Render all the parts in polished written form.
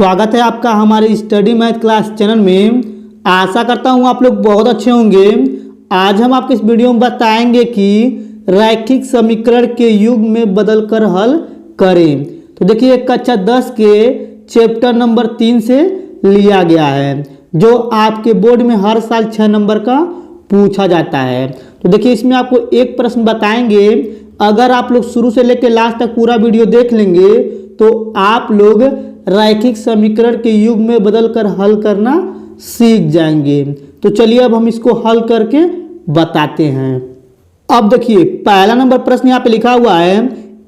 स्वागत है आपका हमारे स्टडी मैथ क्लास चैनल में। आशा करता हूँ आप लोग बहुत अच्छे होंगे। आज हम आपको इस वीडियो में बताएंगे कि रैखिक समीकरण के युग में बदलकर हल करें। तो देखिए कक्षा 10 के चैप्टर नंबर 3 से लिया गया है, जो आपके बोर्ड में हर साल 6 नंबर का पूछा जाता है। तो देखिए इसमें आपको एक प्रश्न बताएंगे। अगर आप लोग शुरू से लेकर लास्ट तक पूरा वीडियो देख लेंगे तो आप लोग रैखिक समीकरण के युग में बदलकर हल करना सीख जाएंगे। तो चलिए अब हम इसको हल करके बताते हैं। अब देखिए पहला नंबर प्रश्न यहाँ पे लिखा हुआ है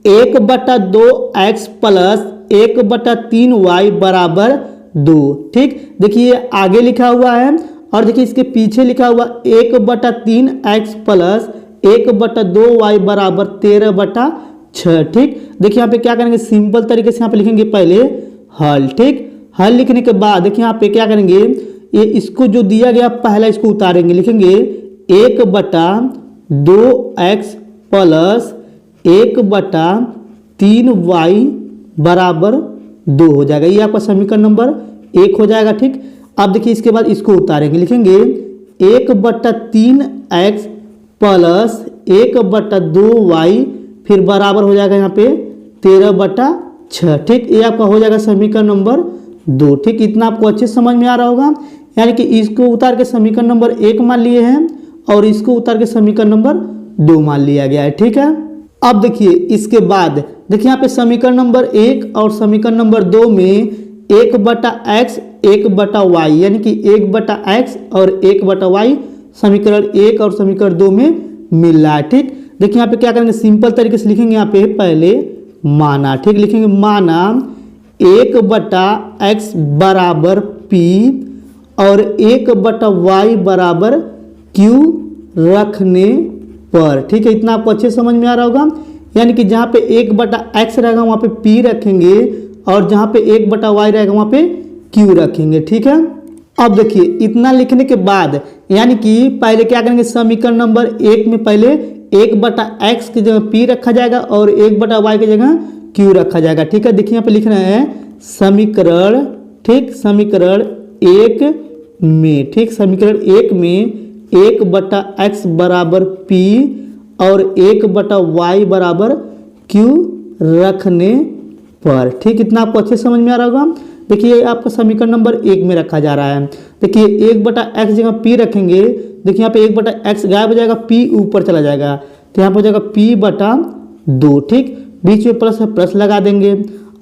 1/2x प्लस 1/3y बराबर 2। ठीक, देखिए आगे लिखा हुआ है और देखिए इसके पीछे लिखा हुआ 1/3x प्लस 1/2y बराबर 13/6। ठीक, देखिए यहाँ पे क्या करेंगे, सिंपल तरीके से यहाँ पे लिखेंगे पहले हल। ठीक, हल लिखने के बाद देखिए यहाँ पे क्या करेंगे, ये इसको जो दिया गया पहला इसको उतारेंगे, लिखेंगे 1/2x प्लस 1/3y बराबर 2 हो जाएगा। ये आपका समीकरण नंबर 1 हो जाएगा। ठीक, अब देखिए इसके बाद इसको उतारेंगे, लिखेंगे 1/3x प्लस 1/2y फिर बराबर हो जाएगा यहाँ पे 13/6। ठीक, ये आपका हो जाएगा समीकरण नंबर 2। ठीक, इतना आपको अच्छे समझ में आ रहा होगा। यानी कि इसको उतार के समीकरण नंबर 1 मान लिए हैं और इसको उतार के समीकरण नंबर 2 मान लिया गया है। ठीक है, अब देखिए इसके बाद देखिए यहाँ पे समीकरण नंबर 1 और समीकरण नंबर 2 में 1/x 1/y यानी कि 1/x और 1/y समीकरण 1 और समीकरण 2 में मिल रहा है। ठीक, देखिए यहाँ पे क्या करेंगे, सिंपल तरीके से लिखेंगे यहाँ पे पहले माना। ठीक, लिखेंगे माना 1/x बराबर p और 1/y बराबर q रखने पर। ठीक है, इतना आपको अच्छे समझ में आ रहा होगा। यानी कि जहाँ पे 1/x रहेगा वहाँ पे p रखेंगे और जहाँ पे 1/y रहेगा वहाँ पे q रखेंगे। ठीक है, अब देखिए इतना लिखने के बाद यानी कि पहले क्या करेंगे, समीकरण नंबर 1 में पहले 1/x की जगह p रखा जाएगा और 1/y की जगह q रखा जाएगा। ठीक है, देखिए यहाँ पे लिखना है समीकरण। ठीक, समीकरण 1 में, ठीक, समीकरण 1 में 1/x बराबर p और 1/y बराबर q रखने पर। ठीक, इतना आपको अच्छे समझ में आ रहा होगा। देखिए आपका समीकरण नंबर 1 में रखा जा रहा है। देखिए 1/x जगह p रखेंगे, देखिए यहाँ पे 1/x गायब हो जाएगा, p ऊपर चला जाएगा तो यहाँ पे हो जाएगा p/2। ठीक, बीच में प्लस है, प्लस लगा देंगे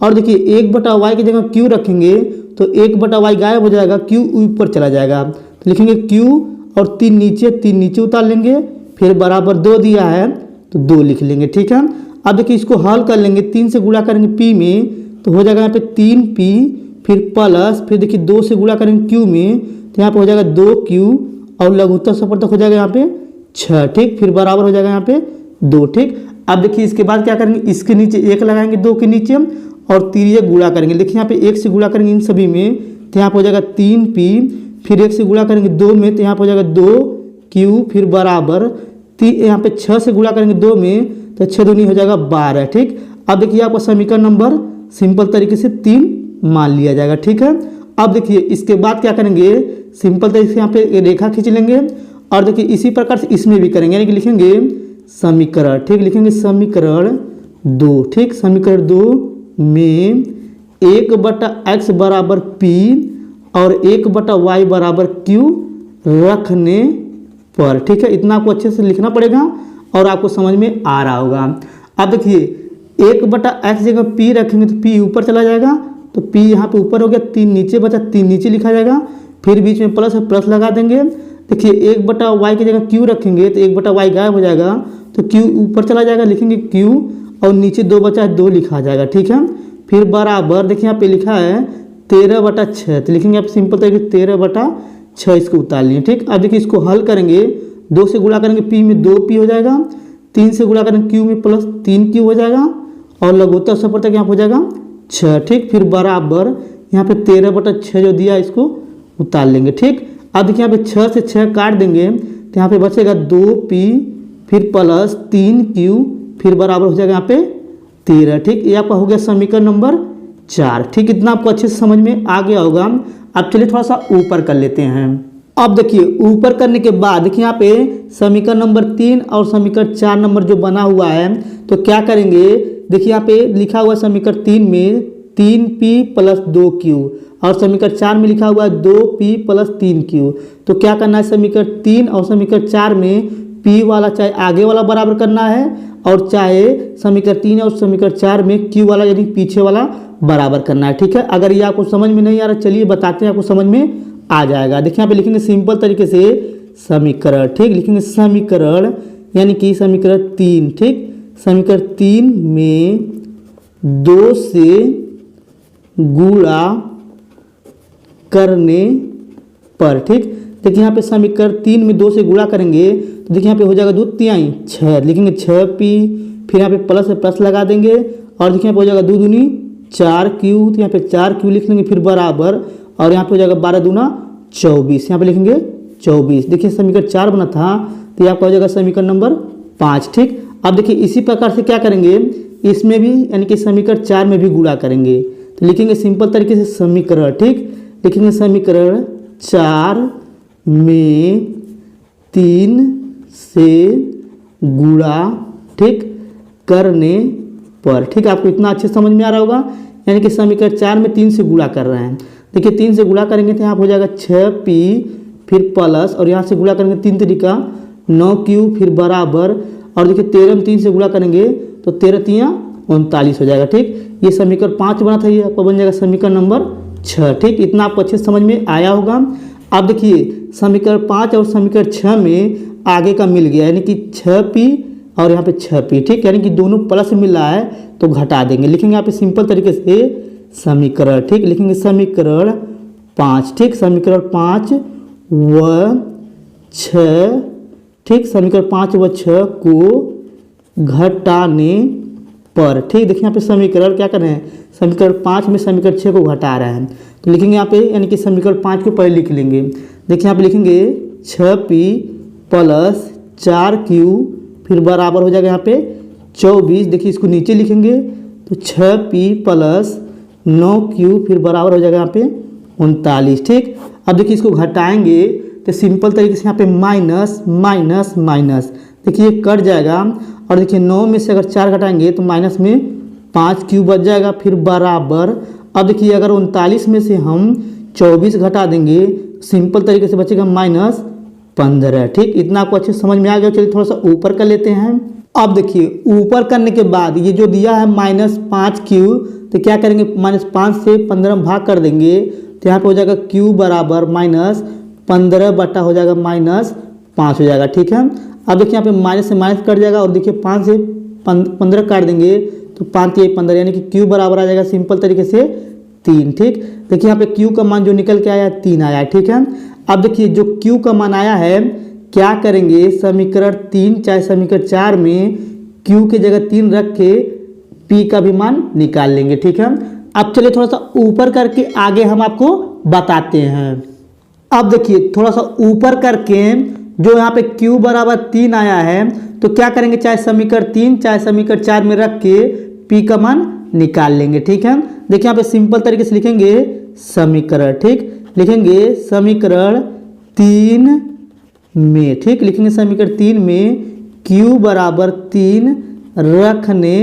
और देखिए 1/y की जगह q रखेंगे तो 1/y गायब हो जाएगा, q ऊपर चला जाएगा तो लिखेंगे q और 3 नीचे उतार लेंगे, फिर बराबर 2 दिया है तो 2 लिख लेंगे। ठीक है, अब देखिए इसको हल कर लेंगे, 3 से गुणा करेंगे p में तो हो जाएगा यहाँ पे 3p फिर प्लस फिर देखिए 2 से गुणा करेंगे q में तो यहाँ पे हो जाएगा 2q और लघुत्तर सफलतक हो जाएगा यहाँ पे 6। ठीक, फिर बराबर हो जाएगा यहाँ पे 2। ठीक, अब देखिए इसके बाद क्या करेंगे, इसके नीचे 1 लगाएंगे 2 के नीचे और तिरिया गुणा करेंगे। देखिए यहाँ पे 1 से गुणा करेंगे इन सभी में तो यहाँ पे हो जाएगा 3p फिर 1 से गुणा करेंगे 2 में तो यहाँ पे हो जाएगा 2q फिर बराबर यहाँ पे 6 से गुणा करेंगे 2 में तो 6 दूनी हो जाएगा 12। ठीक, अब देखिए आपका समीकरण नंबर सिंपल तरीके से 3 मान लिया जाएगा। ठीक है, अब देखिए इसके बाद क्या करेंगे, सिंपल तरीके से यहाँ पे रेखा खींच लेंगे और देखिए इसी प्रकार से इसमें भी करेंगे, यानी कि लिखेंगे समीकरण। ठीक, लिखेंगे समीकरण 2। ठीक, समीकरण 2 में 1/x बराबर p और 1/y बराबर q रखने पर। ठीक है, इतना आपको अच्छे से लिखना पड़ेगा और आपको समझ में आ रहा होगा। अब देखिए 1/x जगह p रखेंगे तो p ऊपर चला जाएगा तो p यहाँ पे ऊपर हो गया, 3 नीचे बचा, 3 नीचे लिखा जाएगा, फिर बीच में प्लस है, प्लस लगा देंगे। देखिए 1/y की जगह q रखेंगे तो 1/y गायब हो जाएगा तो q ऊपर चला जाएगा, लिखेंगे q और नीचे 2 बचा है 2 लिखा जाएगा। ठीक है, फिर बराबर देखिए यहाँ पे लिखा है 13/6 तो लिखेंगे आप सिंपल तरीके 13/6 इसको उतार लिए। ठीक, अब देखिए इसको हल करेंगे, 2 से गुणा करेंगे p में 2p हो जाएगा, 3 से गुणा करेंगे q में प्लस 3q हो जाएगा और लघुत्तर सफलतक यहाँ हो जाएगा 6। ठीक, फिर बराबर यहाँ पे 13/6 जो दिया इसको उतार लेंगे। ठीक, अब देखिए यहाँ पे 6 से 6 काट देंगे तो यहाँ पे बचेगा 2p फिर प्लस 3q फिर बराबर हो जाएगा यहाँ पे 13। ठीक, ये आपका हो गया समीकरण नंबर 4। ठीक, इतना आपको अच्छे से समझ में आ गया होगा। अब चलिए थोड़ा सा ऊपर कर लेते हैं। अब देखिए ऊपर करने के बाद देखिए यहाँ पे समीकरण नंबर 3 और समीकरण 4 नंबर जो बना हुआ है, तो क्या करेंगे, देखिए यहाँ पे लिखा हुआ समीकरण 3 में 3p + 2q और समीकरण 4 में लिखा हुआ है 2p + 3q। तो क्या करना है, समीकरण 3 और समीकरण 4 में p वाला चाहे आगे वाला बराबर करना है और चाहे समीकरण 3 और समीकरण 4 में q वाला यानी पीछे वाला बराबर करना है। ठीक है, अगर ये आपको समझ में नहीं आ रहा, चलिए बताते हैं, आपको समझ में आ जाएगा। देखिए यहाँ पे लिखेंगे सिंपल तरीके से समीकरण। ठीक, लिखेंगे समीकरण यानी कि समीकरण 3। ठीक, समीकरण 3 में 2 से गुणा करने पर। ठीक, देखिए यहाँ पे समीकरण 3 में 2 से गुणा करेंगे तो देखिए यहाँ पे हो जाएगा 2 तिहाई 6, लिखेंगे 6p, फिर यहाँ पे प्लस से प्लस लगा देंगे और देखिए यहाँ पे हो जाएगा 2 दूनी 4q, तो यहाँ पे 4q लिख लेंगे, फिर बराबर और यहाँ पे हो जाएगा 12 दूना 24, यहाँ पे लिखेंगे 24। देखिए समीकरण 4 बना था तो ये आपका हो जाएगा समीकरण नंबर 5। ठीक, अब देखिए इसी प्रकार से क्या करेंगे, इसमें भी यानी कि समीकरण 4 में भी गुणा करेंगे, तो लिखेंगे सिंपल तरीके से समीकरण। ठीक, लिखेंगे समीकरण 4 में 3 से गुणा ठीक करने पर। ठीक, आपको इतना अच्छे समझ में आ रहा होगा, यानी कि समीकरण 4 में 3 से गुणा कर रहे हैं। देखिए 3 से गुणा करेंगे तो यहाँ हो जाएगा 6p, फिर प्लस और यहाँ से गुणा करेंगे 3 तरीका 9q, फिर बराबर और देखिए 13 में 3 से गुणा करेंगे तो 13 तिया 39 हो जाएगा। ठीक, ये समीकरण 5 बना था, ये आपका बन जाएगा समीकरण नंबर 6। ठीक, इतना आपको अच्छे से समझ में आया होगा। अब देखिए समीकरण 5 और समीकरण 6 में आगे का मिल गया यानी कि 6p और यहाँ पे 6p। ठीक, यानी कि दोनों प्लस मिल रहा है तो घटा देंगे, लिखेंगे यहाँ पे सिंपल तरीके से समीकरण। ठीक, लिखेंगे समीकरण 5। ठीक, समीकरण 5 व 6। ठीक, समीकरण 5 व 6 को घटाने पर। ठीक, देखिए यहाँ पे समीकरण क्या कर रहे हैं, समीकरण 5 में समीकरण 6 को घटा रहे हैं, तो लिखेंगे यहाँ पे यानी कि समीकरण 5 को पहले लिख लेंगे। देखिए यहाँ पे लिखेंगे 6p + 4q, फिर बराबर हो जाएगा यहाँ पे 24। देखिए इसको नीचे लिखेंगे तो 6p + 9q, फिर बराबर हो जाएगा यहाँ पे 39। ठीक, अब देखिए इसको घटाएंगे तो सिंपल तरीके से यहाँ पे माइनस माइनस माइनस, देखिए ये कट जाएगा और देखिए 9 में से अगर 4 घटाएंगे तो माइनस में 5q बच जाएगा, फिर बराबर। अब देखिए अगर 39 में से हम 24 घटा देंगे सिंपल तरीके से बचेगा -15। ठीक, इतना आपको अच्छे समझ में आ गया। चलिए थोड़ा सा ऊपर कर लेते हैं। अब देखिए ऊपर करने के बाद ये जो दिया है -5q, तो क्या करेंगे, -5 से 15 में भाग कर देंगे तो यहाँ पे हो जाएगा q बराबर -15 बटा हो जाएगा -5 हो जाएगा। ठीक है, अब देखिए यहाँ पे माइनस से माइनस कट जाएगा और देखिए 5 से 15 काट देंगे तो 5 × 15 यानी कि q बराबर आ जाएगा सिंपल तरीके से 3। ठीक, देखिए यहाँ पे q का मान जो निकल के आया 3 आया। ठीक है, अब देखिए जो q का मान आया है, क्या करेंगे, समीकरण 3 चाहे समीकरण 4 में q की जगह 3 रख के p का भी मान निकाल लेंगे। ठीक है, अब चलिए थोड़ा सा ऊपर करके आगे हम आपको बताते हैं। अब देखिए थोड़ा सा ऊपर करके जो यहाँ पे q बराबर 3 आया है, तो क्या करेंगे, चाहे समीकरण 3 चाहे समीकरण 4 में रख के p का मान निकाल लेंगे। ठीक है, देखिए यहाँ पे सिंपल तरीके से लिखेंगे समीकरण। ठीक, लिखेंगे समीकरण 3 में। ठीक, लिखेंगे समीकरण 3 में q बराबर 3 रखने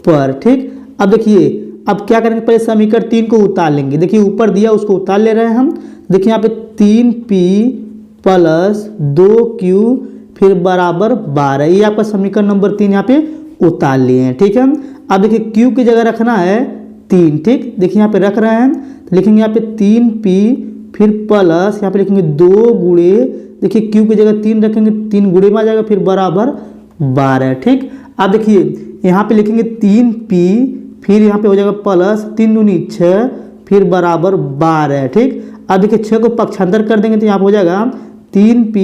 पर। ठीक, अब देखिए अब क्या करेंगे, पहले समीकरण 3 को उतार लेंगे। देखिए ऊपर दिया उसको उतार ले रहे हैं हम। देखिए यहाँ पे 3p + 2q फिर बराबर 12, ये आपका समीकरण नंबर 3 यहाँ पे उतार लिए हैं। ठीक है, अब देखिए q की जगह रखना है 3। ठीक, देखिए यहाँ पे रख रहे हैं तो लिखेंगे यहाँ पे 3p फिर प्लस यहाँ पे लिखेंगे 2 गुणे, देखिए q की जगह 3 रखेंगे 3 गुणे में आ जाएगा फिर बराबर 12। ठीक, अब देखिए यहाँ पे लिखेंगे 3p फिर यहाँ पे हो जाएगा प्लस 3 दूनी 6 फिर बराबर 12। ठीक, अब देखिए 6 को पक्षांतर कर देंगे तो यहाँ पे हो जाएगा 3p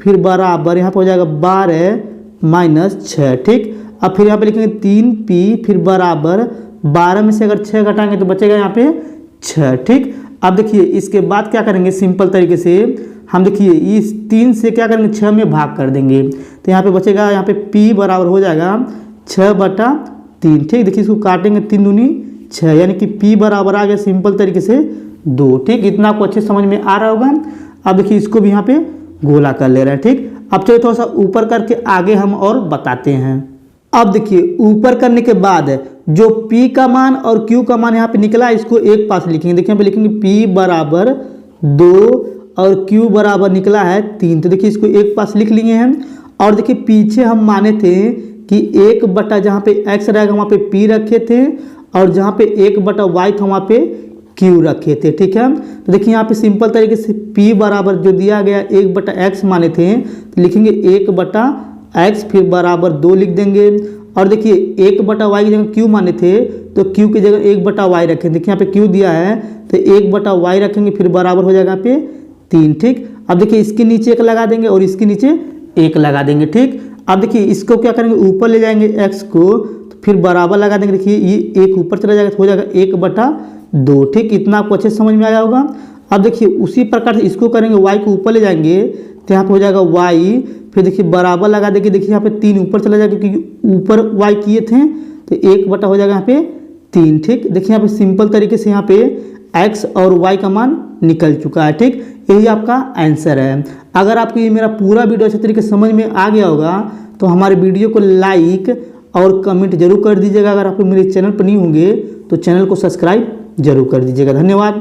फिर बराबर यहाँ पे हो जाएगा 12 - 6। ठीक, अब फिर यहाँ पे लिखेंगे 3p फिर बराबर 12 में से अगर 6 घटाएंगे तो बचेगा यहाँ पे 6। ठीक, अब देखिए इसके बाद क्या करेंगे, सिंपल तरीके से हम देखिए इस 3 से क्या करेंगे 6 में भाग कर देंगे तो यहाँ पे बचेगा, यहाँ पे p बराबर हो जाएगा 6/3। ठीक, देखिए इसको काटेंगे 3 दूनी 6, यानी कि P बराबर आ गया सिंपल तरीके से 2। ठीक, इतना आपको अच्छे समझ में आ रहा होगा। अब देखिए इसको भी यहाँ पे गोला कर ले रहे हैं। ठीक, अब चलिए थोड़ा सा ऊपर करके आगे हम और बताते हैं। अब देखिए ऊपर करने के बाद जो P का मान और Q का मान यहाँ पे निकला, इसको एक पास लिखेंगे। देखिए यहाँ पे लिखेंगे P बराबर 2 और Q बराबर निकला है 3। तो देखिए इसको एक पास लिख लिए हैं। और देखिए पीछे हम माने थे कि 1 जहाँ पे x रहेगा वहाँ पे P रखे थे, और जहाँ पे 1/y था वहाँ पे Q रखे थे। ठीक है, तो देखिए यहाँ पे सिंपल तरीके से P बराबर जो दिया गया 1/x माने थे, तो लिखेंगे 1/x फिर बराबर 2 लिख देंगे। और देखिए 1/y की जगह Q माने थे तो Q की जगह 1/y रखें। देखिए यहाँ पे Q दिया है तो 1/y रखेंगे फिर बराबर हो जाएगा यहाँ पे 3। ठीक, अब देखिए इसके नीचे 1 लगा देंगे और इसके नीचे 1 लगा देंगे। ठीक, अब देखिए इसको क्या करेंगे, ऊपर ले जाएंगे x को, तो फिर बराबर लगा देंगे। देखिए ये 1 ऊपर चला जाएगा तो हो जाएगा 1/2। ठीक, इतना आपको अच्छे समझ में आया होगा। अब देखिए उसी प्रकार से इसको करेंगे, y को ऊपर ले जाएंगे तो यहाँ पे हो जाएगा y, फिर देखिए बराबर लगा देंगे। देखिए यहाँ पे 3 ऊपर चला जाएगा क्योंकि ऊपर y किए थे, तो 1 हो जाएगा यहाँ पे 3। ठीक, देखिए यहाँ पे सिंपल तरीके से यहाँ पे x और y का मान निकल चुका है। ठीक, यही आपका आंसर है। अगर आपको ये मेरा पूरा वीडियो अच्छे तरीके से समझ में आ गया होगा तो हमारे वीडियो को लाइक और कमेंट जरूर कर दीजिएगा। अगर आप मेरे चैनल पर नहीं होंगे तो चैनल को सब्सक्राइब जरूर कर दीजिएगा। धन्यवाद।